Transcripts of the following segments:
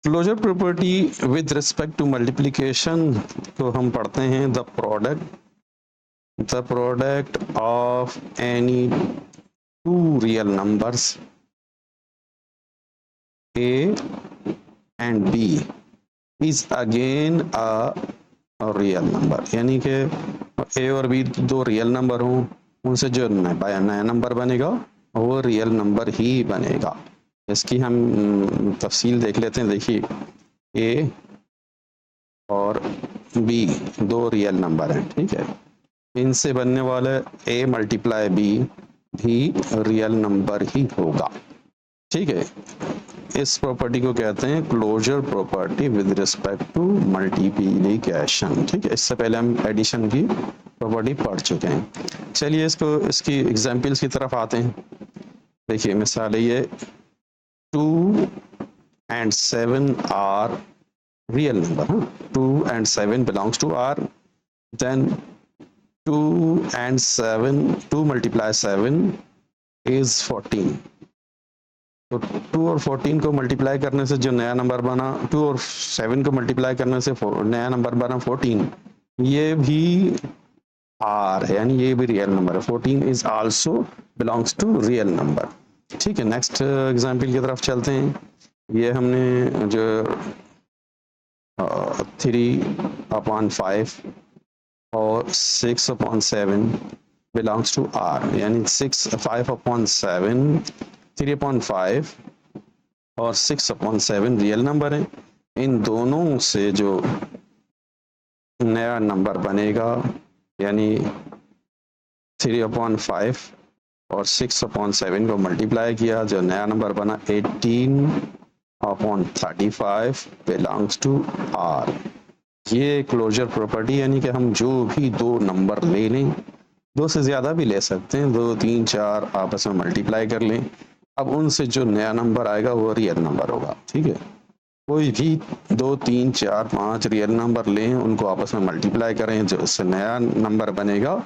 Closure property with respect to multiplication को हम पढ़ते हैं the product of any two real numbers a and b is again a real number, यानी कि a और b दो रियल नंबर हों, उनसे जो नया नंबर बनेगा वो रियल नंबर ही बनेगा। इसकी हम तफसील देख लेते हैं। देखिए a और b दो रियल नंबर हैं, ठीक है, इनसे बनने वाला a मल्टीप्लाई b भी रियल नंबर ही होगा, ठीक है। इस प्रॉपर्टी को कहते हैं closure property with respect to multiplication, ठीक है। इससे पहले हम एडिशन की प्रॉपर्टी पढ़ चुके हैं। चलिए इसकी एग्जांपल्स की तरफ आते हैं। देखिए मिसाल है ये 2 and 7 R real number, 2 and 7 belongs to R, then 2 and 7 2 multiply 7 is 14। तो 2 और 14 को मल्टीप्लाई करने से जो नया नंबर बना, 2 और 7 को मल्टीप्लाई करने से नया नंबर बना 14, ये भी आर है, यानी ये भी रियल नंबर है। 14 is also belongs to real number, ठीक है। नेक्स्ट एग्जांपल की तरफ चलते हैं। ये हमने जो 3/5 और 6/7 बिलोंग्स टू आर, यानी 5/7 3/5 और 6/7 रियल नंबर है। इन दोनों से जो नया नंबर बनेगा, यानी 3/5 और 6/7 को मल्टीप्लाई किया, जो नया नंबर बना 18/35 बिलोंग्स टू आर। ये क्लोजर प्रॉपर्टी, यानी कि हम जो भी दो नंबर ले लें, दो से ज्यादा भी ले सकते हैं, 2 3 4 आपस में मल्टीप्लाई कर लें, अब उनसे जो नया नंबर आएगा वो रियल नंबर होगा, ठीक है। कोई भी 2 3 4 5 रियल नंबर लें, उनको आपस में मल्टीप्लाई करें, जो इससे नया नंबर बनेगा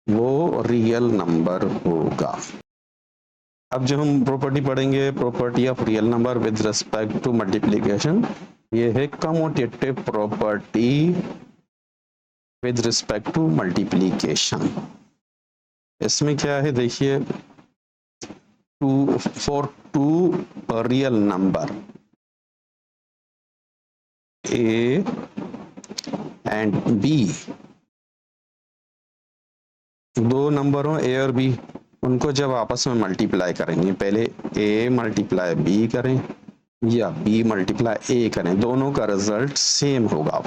वो रियल नंबर होगा। अब जो हम प्रॉपर्टी पढ़ेंगे, property of real number with respect to multiplication, ये है commutative property with respect to multiplication. इसमें क्या है, देखिए for two real number a and b, दो नंबर हो a और b, उनको जब आपस में मल्टीप्लाई करेंगे, पहले a मल्टीप्लाई b करें या b मल्टीप्लाई a करें, दोनों का रिजल्ट सेम होगा।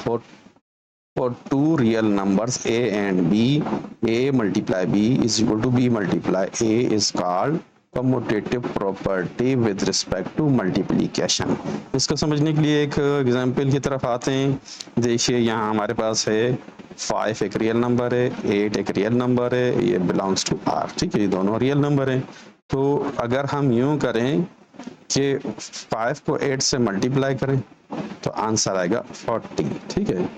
for two real numbers a and b, a multiply b is equal to b multiply a is called commutative property with respect to multiplication. इसको समझने के लिए एक एग्जांपल की तरफ आते हैं। देखिए यहाँ हमारे पास है 5 एक रियल नंबर है, 8 एक रियल नंबर है, ये बिलोंग्स टू आर, ठीक है, ये दोनों रियल नंबर हैं। तो अगर हम यूं करें कि 5 को 8 से मल्टीप्लाई करें तो आंसर आएगा 40, ठीक है।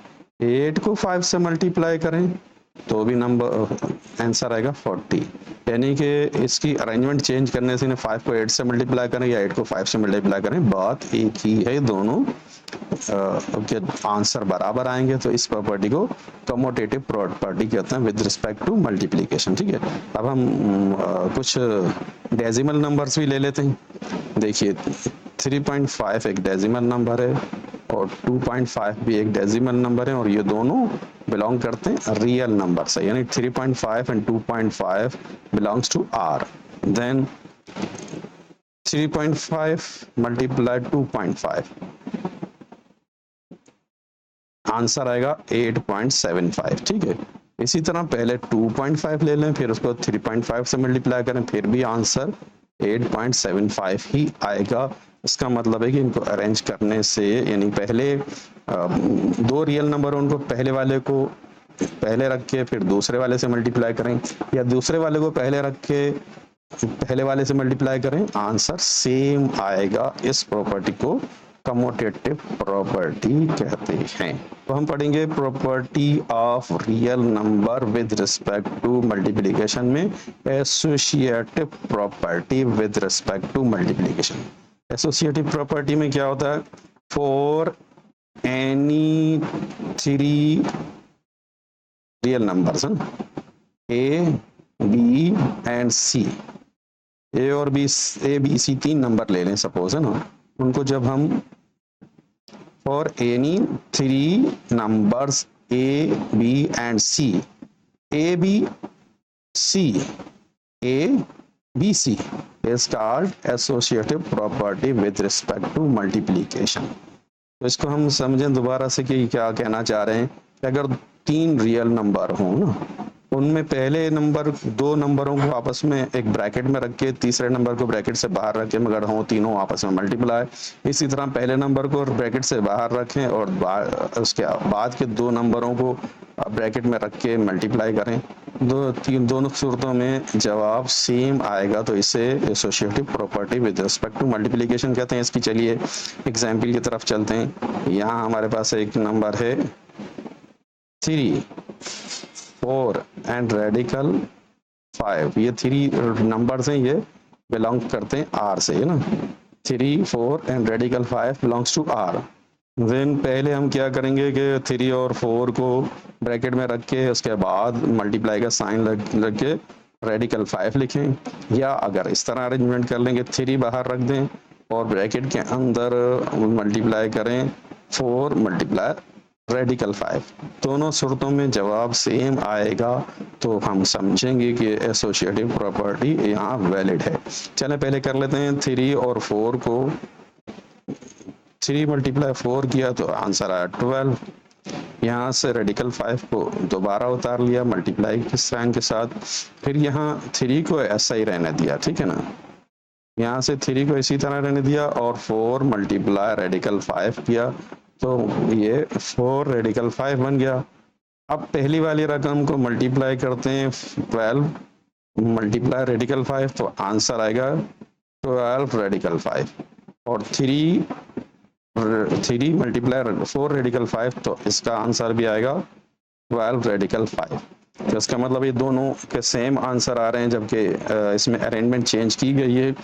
8 को 5 से मल्टीप्लाई करें तो भी नंबर आंसर आएगा 40, यानी कि इसकी अरेंजमेंट चेंज करने से 5 को 8 से मल्टीप्लाई करें या 8 को 5 से मल्टीप्लाई करें, बात एक ही है, दोनों के आंसर बराबर आएंगे। तो इस प्रॉपर्टी को कम्यूटेटिव प्रॉपर्टी कहते हैं विद रिस्पेक्ट टू मल्टीप्लिकेशन, ठीक है। अब हम कुछ डेसिमल नंबर्स भी ले लेते हैं। देखिए 3.5 एक डेसिमल नंबर है और 2.5 भी एक डेसिमल नंबर है, और ये दोनों बिलोंग करते हैं रियल नंबर से, यानी 3.5 and 2.5 belongs to R. Then 3.5 multiply 2.5, answer आएगा 8.75, ठीक है। इसी तरह पहले 2.5 ले लें, फिर उसको 3.5 से मल्टीप्लाई करें, फिर भी आंसर 8.75 ही आएगा। इसका मतलब है कि इनको अरेंज करने से, यानी पहले दो रियल नंबर उनको पहले वाले को पहले रख के फिर दूसरे वाले से मल्टीप्लाई करें, या दूसरे वाले को पहले रख के पहले वाले से मल्टीप्लाई करें, आंसर सेम आएगा। इस प्रॉपर्टी को कम्यूटेटिव प्रॉपर्टी कहते हैं। तो हम पढ़ेंगे property of real number with respect to multiplication में associative property with respect to multiplication. Associative property में क्या होता है, for any three real numbers, A B and C, a और बी, ए बी सी तीन नंबर ले लें सपोज, है ना, उनको जब हम for any three numbers A B and C, A B C, A B C is called associative property with respect to multiplication। तो इसको हम समझें दोबारा से कि क्या कहना चाह रहे हैं कि अगर तीन रियल नंबर हों ना, उनमें पहले नंबर दो नंबरों को आपस में एक ब्रैकेट में रख के तीसरे नंबर को ब्रैकेट से बाहर रखें मगर हों तीनों आपस में मल्टीप्लाई, इसी तरह पहले नंबर को ब्रैकेट से बाहर रखें और उसके बाद के दो नंबरों को ब्रैकेट में रख के मल्टीप्लाई करें, दोनों सूरतों में जवाब सेम आएगा, तो इसे associative property with respect to multiplication कहते हैं। इसकी चलिए एग्जाम्पल की तरफ चलते हैं। यहाँ हमारे पास एक नंबर है 3, 4 एंड रेडिकल 5, ये थ्री नंबर्स हैं, ये बिलोंग करते हैं आर से, है ना, 3, 4 and radical 5 belongs to R. Then पहले हम क्या करेंगे कि 3 और 4 को ब्रैकेट में रख के उसके बाद मल्टीप्लाई का साइन लग के रेडिकल 5 लिखें, या अगर इस तरह अरेंजमेंट कर लेंगे 3 बाहर रख दें और ब्रैकेट के अंदर मल्टीप्लाई करें 4 मल्टीप्लाई रेडिकल 5, दोनों सूरतों में जवाब सेम आएगा, तो हम समझेंगे कि एसोसिएटिव प्रॉपर्टी यहाँ वैलिड है। चलें पहले कर लेते हैं 3 और 4 को 3 मल्टीप्लाई 4 किया तो आंसर आया 12। यहाँ से रेडिकल 5 को दोबारा उतार लिया मल्टीप्लाई के साइन के साथ, फिर यहाँ 3 को ऐसा ही रहने दिया, ठीक है ना, यहाँ से 3 को इसी तरह रहने दिया और 4 मल्टीप्लाई रेडिकल 5 किया तो ये 4 रेडिकल 5 बन गया। अब पहली वाली रकम को मल्टीप्लाई करते हैं 12 मल्टीप्लाई रेडिकल 5 तो आंसर आएगा 12 रेडिकल 5, और 3 मल्टीप्लाई 4 रेडिकल 5 तो इसका आंसर भी आएगा 12 रेडिकल 5। तो इसका मतलब ये दोनों के सेम आंसर आ रहे हैं, जबकि इसमें अरेंजमेंट चेंज की गई है।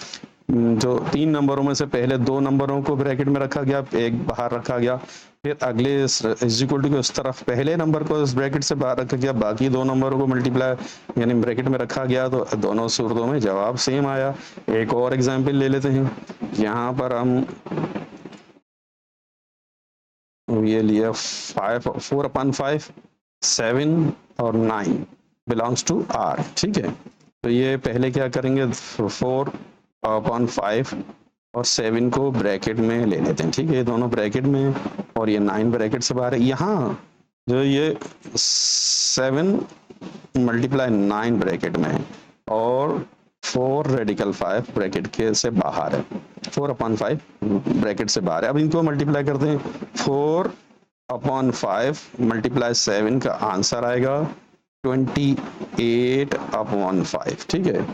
जो तीन नंबरों में से पहले दो नंबरों को ब्रैकेट में रखा गया, एक बाहर रखा गया, फिर अगले इक्वल टू उस तरफ पहले नंबर को इस ब्रैकेट से बाहर रखा गया, बाकी दो नंबरों को मल्टीप्लाई यानी ब्रैकेट में रखा गया, तो दोनों सूरतों में जवाब सेम आया। एक और एग्जांपल ले लेते हैं। यहाँ पर हम ये लिया 4/5, 7 और 9 बिलोंग्स टू आर, ठीक है। तो ये पहले क्या करेंगे 4/5 और 7 को ब्रैकेट में ले लेते हैं, ठीक है, ये दोनों ब्रैकेट में और ये 9 ब्रैकेट से बाहर है। यहाँ जो ये 7 मल्टीप्लाई 9 ब्रैकेट में और 4 रेडिकल 5 ब्रैकेट के से बाहर है, 4/5 ब्रैकेट से बाहर है। अब इनको मल्टीप्लाई करते हैं 4/5 मल्टीप्लाई 7 का आंसर आएगा 28/5, ठीक है।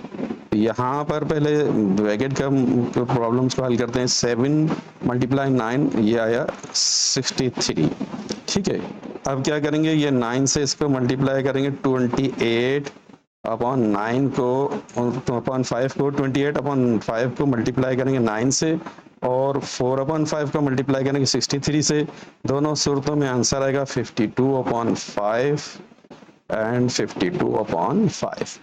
यहाँ पर पहले ब्रैकेट का प्रॉब्लम्स को हल करते हैं। 7 मल्टीप्लाई 9 ये आया 63, ठीक है। अब क्या करेंगे, ये 9 से इसको मल्टीप्लाई करेंगे 28/9 को 5 को 28/5 को मल्टीप्लाई करेंगे 9 से और 4/5 का मल्टीप्लाई करेंगे 63 से। दोनों सूरतों में आंसर आएगा 52/5 एंड 52/5।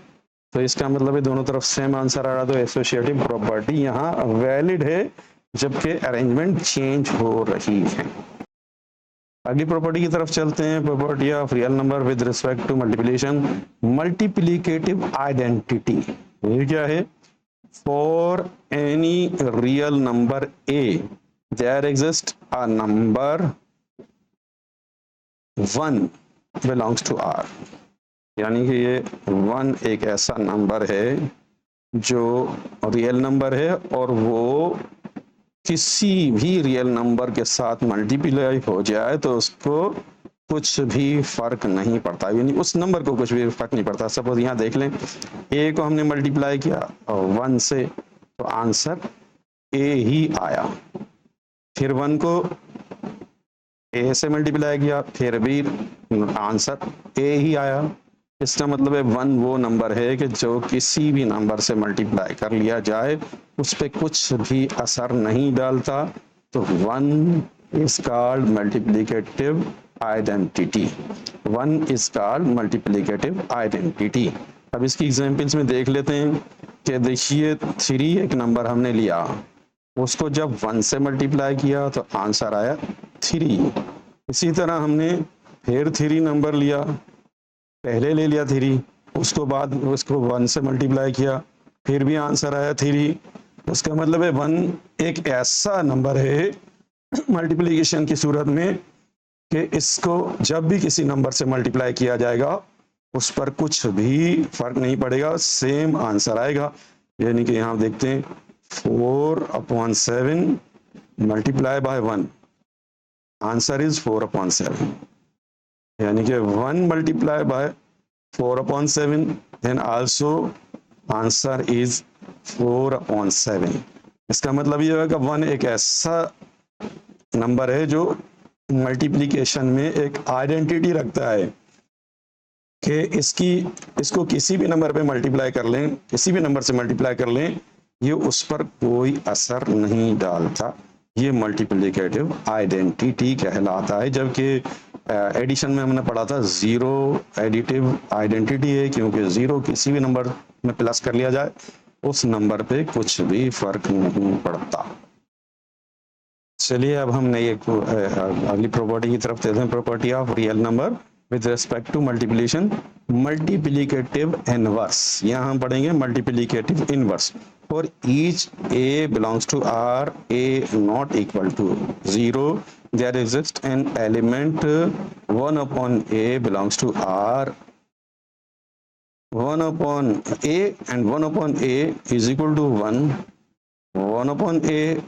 तो इसका मतलब है दोनों तरफ सेम आंसर आ रहा, तो एसोसिएटिव प्रॉपर्टी यहाँ वैलिड है जबकि अरेंजमेंट चेंज हो रही है। अगली प्रॉपर्टी की तरफ चलते हैं, property of real number with respect to multiplication, multiplicative identity. ये क्या है? For any real number A there exist a number 1 belongs to R, यानी कि ये 1 एक ऐसा नंबर है जो रियल नंबर है और वो किसी भी रियल नंबर के साथ मल्टीप्लाई हो जाए तो उसको कुछ भी फर्क नहीं पड़ता, यानी उस नंबर को कुछ भी फर्क नहीं पड़ता। सपोज यहाँ देख लें, ए को हमने मल्टीप्लाई किया 1 से तो आंसर ए ही आया, फिर 1 को ए से मल्टीप्लाई किया फिर भी आंसर ए ही आया। इसका मतलब है 1 वो नंबर है कि जो किसी भी नंबर से मल्टीप्लाई कर लिया जाए उस पर कुछ भी असर नहीं डालता, तो 1 is called multiplicative identity. 1 is called multiplicative identity. अब इसकी एग्जांपल्स में देख लेते हैं कि देखिए 3 एक नंबर हमने लिया, उसको जब 1 से मल्टीप्लाई किया तो आंसर आया 3। इसी तरह हमने फिर 3 नंबर लिया, पहले ले लिया 3, उसको बाद उसको 1 से मल्टीप्लाई किया, फिर भी आंसर आया 3। उसका मतलब है 1 एक ऐसा नंबर है मल्टीप्लिकेशन की सूरत में कि इसको जब भी किसी नंबर से मल्टीप्लाई किया जाएगा उस पर कुछ भी फर्क नहीं पड़ेगा, सेम आंसर आएगा। यानी कि यहाँ देखते हैं 4/7 मल्टीप्लाई बाय 1, आंसर इज 4/7। यानी कि 1 multiply by 4/7 then also answer is 4/7। इसका मतलब ये है कि 1 एक ऐसा नंबर है जो मल्टीप्लिकेशन में एक आइडेंटिटी रखता है कि इसको किसी भी नंबर पे मल्टीप्लाई कर लें, किसी भी नंबर से मल्टीप्लाई कर लें, ये उस पर कोई असर नहीं डालता। ये मल्टीप्लिकेटिव आइडेंटिटी कहलाता है। जबकि एडिशन में हमने पढ़ा था जीरो एडिटिव आइडेंटिटी है, क्योंकि जीरो किसी भी नंबर में प्लस कर लिया जाए उस नंबर पे कुछ भी फर्क नहीं पड़ता। चलिए अब हम नई एक अगली प्रॉपर्टी की तरफ चलते हैं, property of real number with respect to multiplication, multiplicative inverse. यहाँ हम पढ़ेंगे multiplicative inverse. For each a belongs to R, a not equal to 0, there exists an element 1/a belongs to R, 1/a and 1/a is equal to 1, 1/a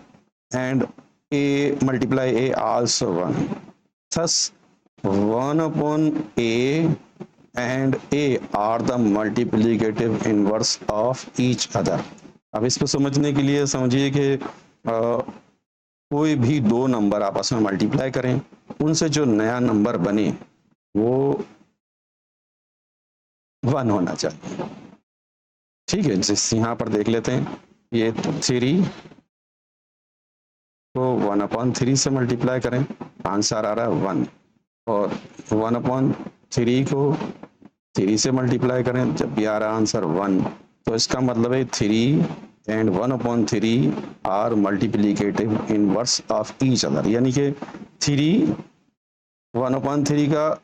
and a multiply a also 1. Thus 1/a and a are the multiplicative inverse of each other. अब इसको समझने के लिए समझिए कि कोई भी दो नंबर आपस में मल्टीप्लाई करें, उनसे जो नया नंबर बने वो 1 होना चाहिए। ठीक है, जिस यहाँ पर देख लेते हैं, ये 3 को 1/3 से मल्टीप्लाई करें, आंसर आ रहा है 1, और 1/3 को 3 से मल्टीप्लाई करें, जब भी आ रहा आंसर 1। तो इसका मतलब है 3 and 1/3 are multiplicative inverse of each other. यानी कि 3 1/3 का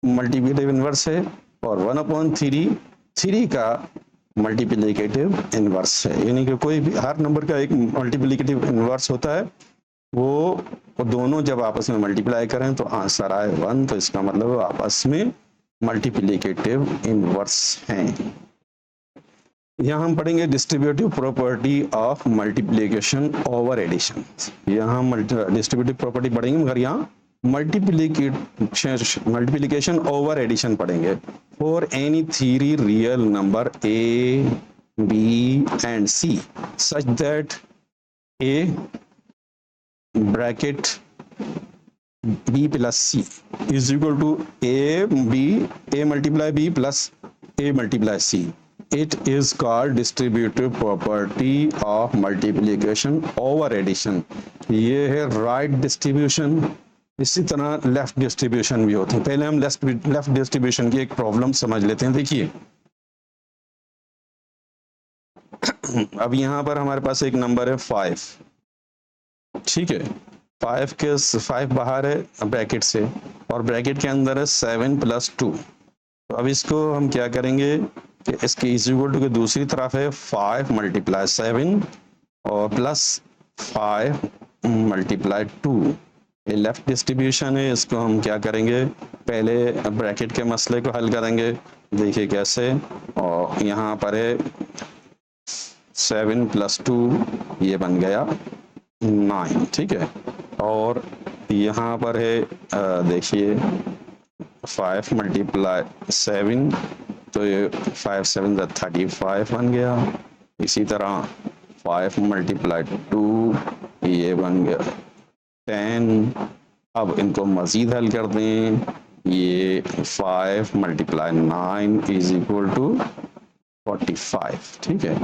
मल्टीप्लिकेटिव इनवर्स है और 1/3 3 का मल्टीप्लिकेटिव इनवर्स है। यानी कि कोई भी हर नंबर का एक मल्टीप्लिकेटिव इनवर्स होता है, वो दोनों जब आपस में मल्टीप्लाई करें तो आंसर आए 1। तो इसका मतलब आपस में मल्टीप्लिकेटिव इनवर्स हैं। यहाँ हम पढ़ेंगे distributive property of multiplication over addition. यहाँ हम डिस्ट्रीब्यूटिव प्रॉपर्टी पढ़ेंगे, मगर यहाँ मल्टीप्लिकेशन ओवर एडिशन पढ़ेंगे। For any three real number a, b and c such that a bracket b plus c is equal to a multiply b plus a multiply c. It is called distributive property of multiplication over addition. ये है right distribution. इसी तरह left distribution भी होती है। पहले हम left distribution की एक प्रॉब्लम समझ लेते हैं। देखिए अब यहाँ पर हमारे पास एक नंबर है 5, ठीक है, 5 बाहर है ब्रैकेट से और ब्रैकेट के अंदर है 7 + 2। तो अब इसको हम क्या करेंगे कि इसके इज इक्वल टू के दूसरी तरफ है 5 × 7 और +5 × 2। ये लेफ्ट डिस्ट्रीब्यूशन है। इसको हम क्या करेंगे, पहले ब्रैकेट के मसले को हल करेंगे। देखिए कैसे, और यहाँ पर है 7 + 2, ये बन गया 9, ठीक है। और यहाँ पर है देखिए 5 × 7, तो ये 5 × 7 = 35 बन गया। इसी तरह 5 × 2, ये बन गया 10। अब इनको मजीद हल कर दें, ये 5 × 9 = 45, ठीक है।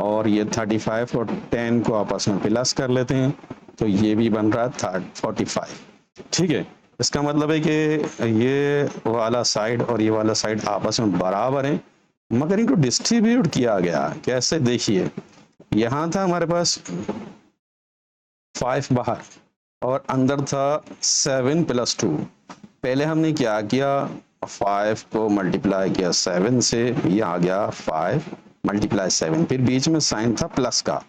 और ये 35 और 10 को आपस में प्लस कर लेते हैं, तो ये भी बन रहा है 45। ठीक है, इसका मतलब है कि ये वाला साइड और ये वाला साइड आपस में बराबर है, मगर इनको डिस्ट्रीब्यूट किया गया कैसे, देखिए यहाँ था हमारे पास 5 बाहर और अंदर था 7 + 2। पहले हमने क्या किया, 5 को मल्टीप्लाई किया 7 से, ये आ गया 5 × 7, फिर बीच में साइन था प्लस का,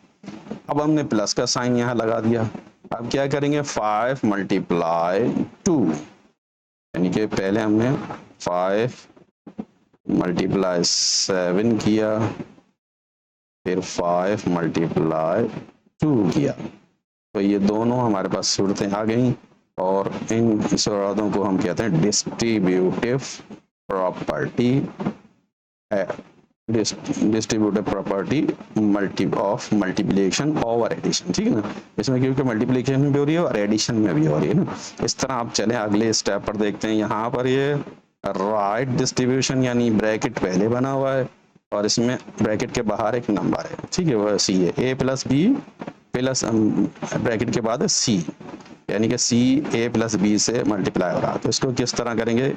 अब हमने प्लस का साइन यहाँ लगा दिया। अब क्या करेंगे, 5 × 2, यानी कि पहले हमने 5 × 7 किया, फिर 5 × 2 किया, तो ये दोनों हमारे पास सूरतें आ गई और इन सूरतों को हम कहते हैं distributive property, distributive property of multiplication over addition. ठीक है ना, इसमें क्योंकि मल्टीप्लिकेशन में भी हो रही है और एडिशन में भी हो रही है ना। इस तरह आप चले अगले स्टेप पर देखते हैं, यहाँ पर ये राइट डिस्ट्रीब्यूशन यानी ब्रैकेट पहले बना हुआ है और इसमें ब्रैकेट के बाहर एक नंबर है, ठीक है, वह सी है, a + b प्लस ब्रैकेट के बाद c, यानी कि c a + b से मल्टीप्लाई हो रहा है। तो इसको किस तरह करेंगे,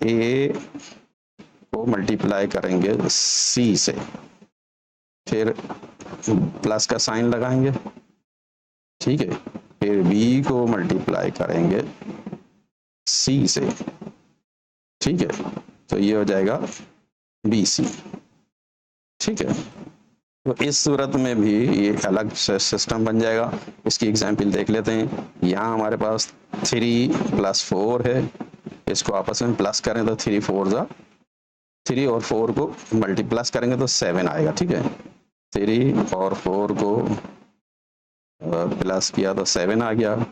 a को मल्टीप्लाई करेंगे c से, फिर प्लस का साइन लगाएंगे, ठीक है, फिर b को मल्टीप्लाई करेंगे c से, ठीक है, तो ये हो जाएगा BC। ठीक है, तो इस सूरत में भी ये अलग सिस्टम बन जाएगा। इसकी एग्जाम्पल देख लेते हैं। यहाँ हमारे पास 3 + 4 है, इसको आपस में प्लस करें तो 3 × 4 = 3 और 4 को प्लस करेंगे तो 7 आएगा। ठीक है, 3 और 4 को प्लस किया तो 7 आ गया।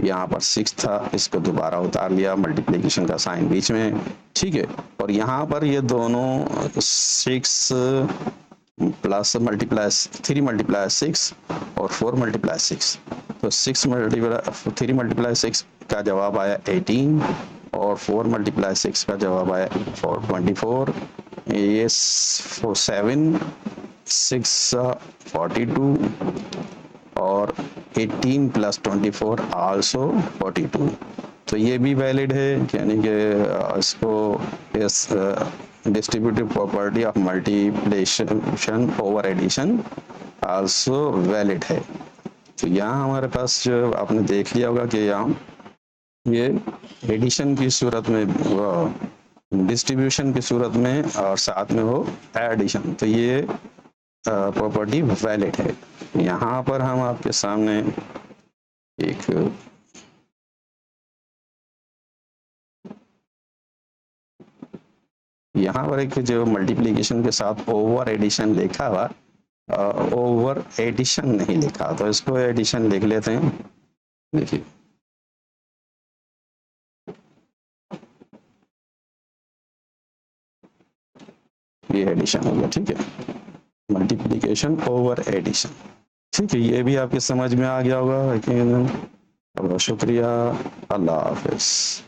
यहाँ पर 6 था, इसको दोबारा उतार लिया, मल्टीप्लिकेशन का साइन बीच में, ठीक है, और यहाँ पर ये दोनों 6 प्लस 3 × 6 और 4 × 6, तो 3 × 6 का जवाब आया 18 और 4 × 6 का जवाब आया 24। ये 7 6 42 और 18 + 24 आल्सो 42। तो ये भी वैलिड है, यानी कि इसको इस distributive property of multiplication over addition also valid है। तो यहाँ हमारे पास जो आपने देख लिया होगा कि यहाँ ये एडिशन की सूरत में, डिस्ट्रीब्यूशन की सूरत में और साथ में हो एडिशन, तो ये प्रॉपर्टी वैलिड है। यहाँ पर हम आपके सामने एक यहाँ पर एक जो मल्टीप्लिकेशन के साथ ओवर एडिशन लिखा हुआ, ओवर एडिशन नहीं लिखा, तो इसको एडिशन लिख लेते हैं। देखिए ये एडिशन हो गया, ठीक है, मल्टीप्लिकेशन ओवर एडिशन। ठीक है, ये भी आपके समझ में आ गया होगा। लेकिन शुक्रिया, अल्लाह हाफिज।